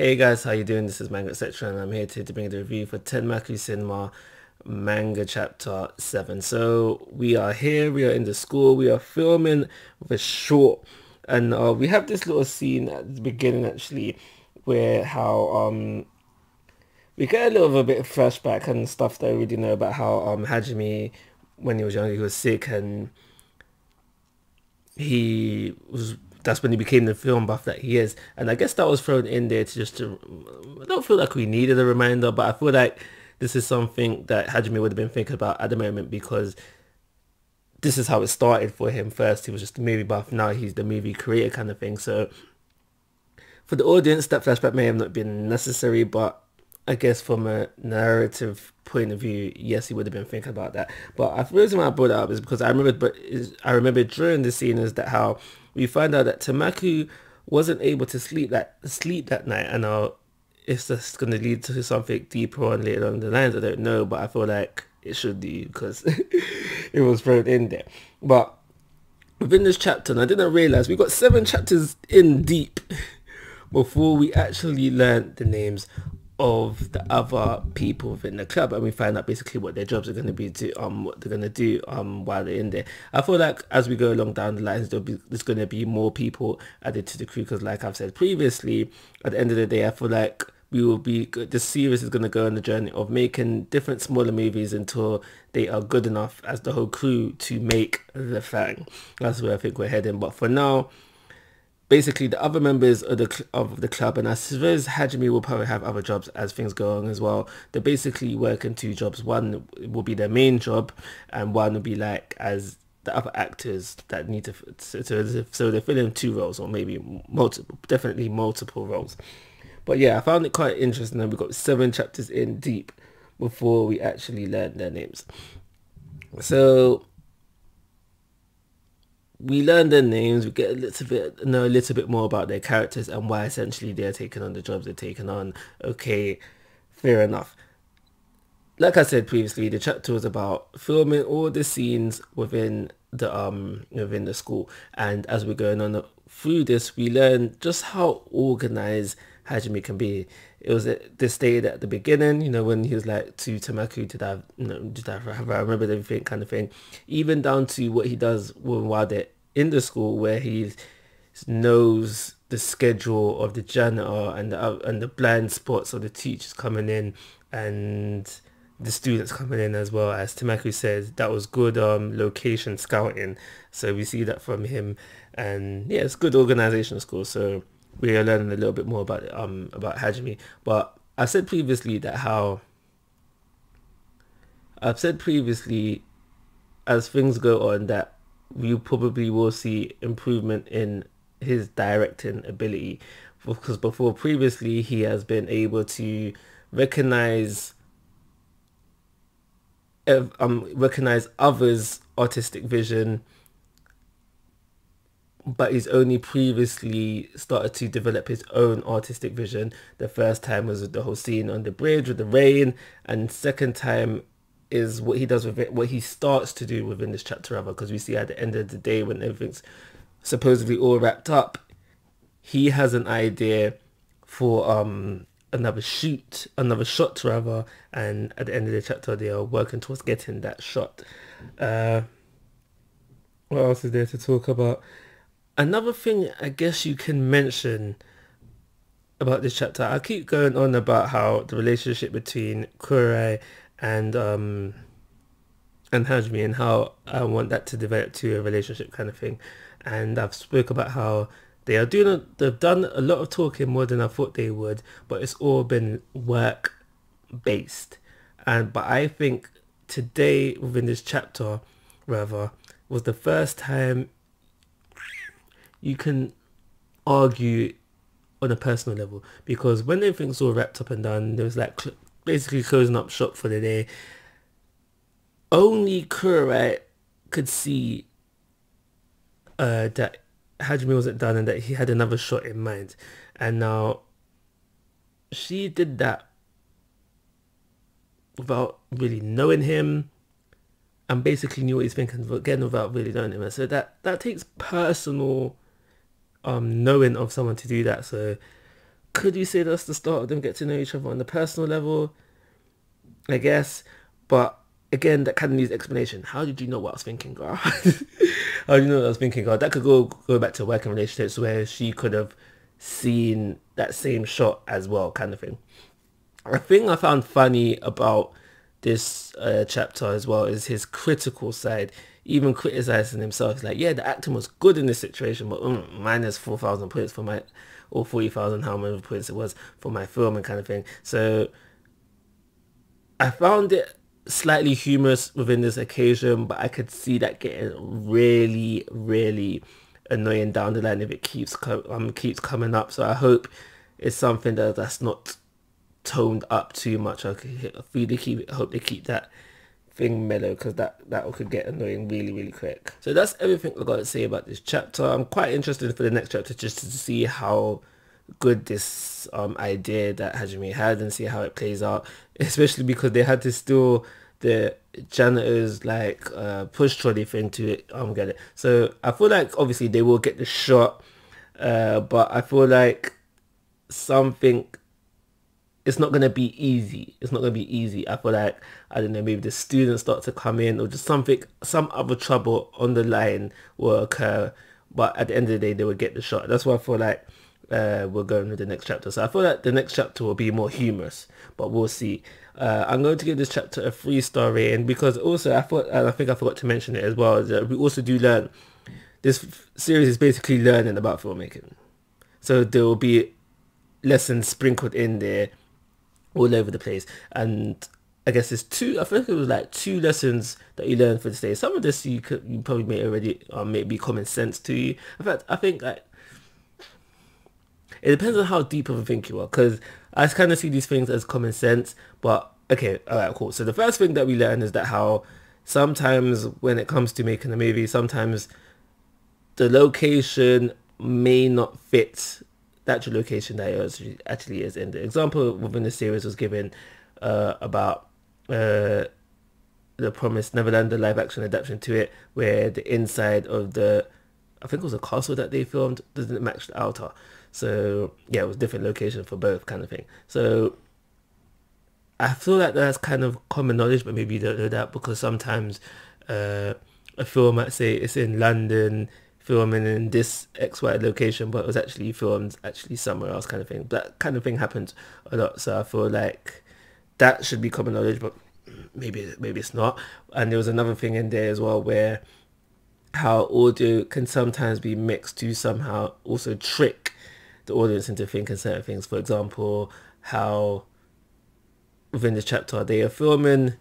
Hey guys, how you doing? This is Manga, etc. and I'm here to bring the review for Tenmaku Cinema Manga Chapter 7. So we are here, we are in the school, we are filming with a short, and we have this little scene at the beginning actually where how we get a little bit of flashback and stuff that we already know about how Hajime, when he was younger, he was sick, and he was that's when he became the film buff that he is. And I guess that was thrown in there to I don't feel like we needed a reminder, but I feel like this is something that Hajime would have been thinking about at the moment, because this is how it started for him. First he was just a movie buff, now he's the movie creator kind of thing. So for the audience, that flashback may have not been necessary, but I guess from a narrative point of view, yes, he would have been thinking about that. But the reason why I brought it up is because I remember during the scene is that how we find out that Tenmaku wasn't able to sleep that night, and if that's going to lead to something deeper on later on the lines, I don't know, but I feel like it should do because it was thrown in there. But within this chapter, and I didn't realize we got 7 chapters in deep before we actually learned the names of the other people within the club, and we find out basically what their jobs are going to be, to what they're going to do while they're in there. I feel like as we go along down the lines, there's going to be more people added to the crew, because like I've said previously, at the end of the day, I feel like this series is going to go on the journey of making different smaller movies until they are good enough as the whole crew to make the thing. That's where I think we're heading. But for now, basically the other members of the club, and I suppose Hajime will probably have other jobs as things go on as well. They're basically working 2 jobs. One will be their main job, and one will be like as the other actors that need to, so they're filling 2 roles, or maybe multiple, definitely multiple roles. But yeah, I found it quite interesting that we got 7 chapters in deep before we actually learn their names. So we learn their names, we get know a little bit more about their characters and why essentially they're taking on the jobs they're taking on. Okay, fair enough. Like I said previously, the chapter was about filming all the scenes within the school, and as we're going on through this, we learn just how organized Hajime can be. It was this day at the beginning, when he was like to Tenmaku to dive, I remember everything kind of thing, even down to what he does while they're in the school, where he knows the schedule of the janitor and the blind spots of the teachers coming in and the students coming in as well. As Tenmaku says, that was good location scouting, so we see that from him. And yeah, it's good organization school, so we are learning a little bit more about Hajime. But I've said previously as things go on, that we probably will see improvement in his directing ability, because before previously he has been able to recognize others' artistic vision, but he's only previously started to develop his own artistic vision. The first time was the whole scene on the bridge with the rain, and second time is what he does with it, what he starts to do within this chapter, rather, because we see at the end of the day, when everything's supposedly all wrapped up, he has an idea for another shot rather, and at the end of the chapter they are working towards getting that shot. What else is there to talk about? Another thing I guess you can mention about this chapter, I keep going on about how the relationship between Kurai and Hajime, and how I want that to develop to a relationship kind of thing. And I've spoke about how they've done a lot of talking, more than I thought they would, but it's all been work based. But I think today, within this chapter rather, was the first time you can argue on a personal level, because when everything's all wrapped up and done, there was like basically closing up shop for the day. Only Kurai could see that Hajime wasn't done and that he had another shot in mind, and now she did that without really knowing him, and basically knew what he's thinking, but again without really knowing him. And so that takes personal knowing of someone to do that. So Could you say that's the start of them get to know each other on the personal level? I guess. But again, that kind of needs explanation. How did you know what I was thinking, girl? How did you know what I was thinking, girl? That could go back to working relationships where she could have seen that same shot as well, kind of thing. A thing I found funny about this chapter as well is his critical side, even criticizing himself. He's like, yeah, the acting was good in this situation, but minus 4,000 points for my, or 40,000, how many points it was for my film and kind of thing. So I found it slightly humorous within this occasion, but I could see that getting really, really annoying down the line if it keeps coming up. So I hope it's something that's not toned up too much. I hope they keep that thing mellow, because that could get annoying really, really quick. So that's everything I got to say about this chapter. I'm quite interested for the next chapter just to see how good this idea that Hajime had and see how it plays out, especially because they had to steal the janitor's like push trolley thing to get it. So I feel like obviously they will get the shot, but I feel like something, it's not going to be easy. It's not going to be easy. I feel like, I don't know, maybe the students start to come in, or just some other trouble on the line will occur, but at the end of the day they will get the shot. That's why I feel like we're going with the next chapter. So I feel like the next chapter will be more humorous, but we'll see. I'm going to give this chapter a 3-star rating, because also I think I forgot to mention it as well, is that we also do learn, this series is basically learning about filmmaking. So there will be lessons sprinkled in there all over the place, and I guess there's I think it was like 2 lessons that you learn for this day. Some of this you probably may already maybe common sense to you. In fact, I think like it depends on how deep of a think you are, because I kind of see these things as common sense. But okay, alright, cool. So the first thing that we learn is that how sometimes when it comes to making a movie, sometimes the location may not fit the actual location that it actually is in. The example within the series was given about the Promised Neverland, the live action adaptation to it, where the inside of I think it was a castle that they filmed, doesn't match the outer. So yeah, it was different location for both, kind of thing. So I feel like that's kind of common knowledge, but maybe you don't know that, because sometimes a film might say it's in London, filming in this XY location, but it was actually filmed somewhere else, kind of thing. That kind of thing happens a lot. So I feel like that should be common knowledge, but maybe it's not. And there was another thing in there as well, where how audio can sometimes be mixed to somehow also trick the audience into thinking certain things. For example, how within the chapter they are filming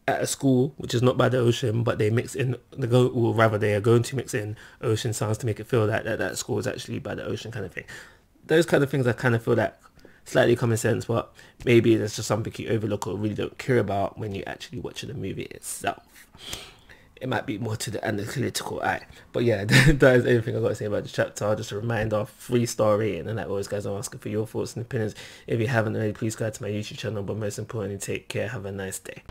at a school which is not by the ocean, but they mix in they are going to mix in ocean sounds to make it feel like that school is actually by the ocean, kind of thing. Those kind of things I kind of feel like slightly common sense, but maybe there's just something you overlook or really don't care about when you actually watch the movie itself. It might be more to the analytical eye. But yeah, that is everything I've got to say about the chapter. Just a reminder, 3-star rating. And like always, guys, I'm asking for your thoughts and opinions. If you haven't already, please go to my YouTube channel. But most importantly, take care. Have a nice day.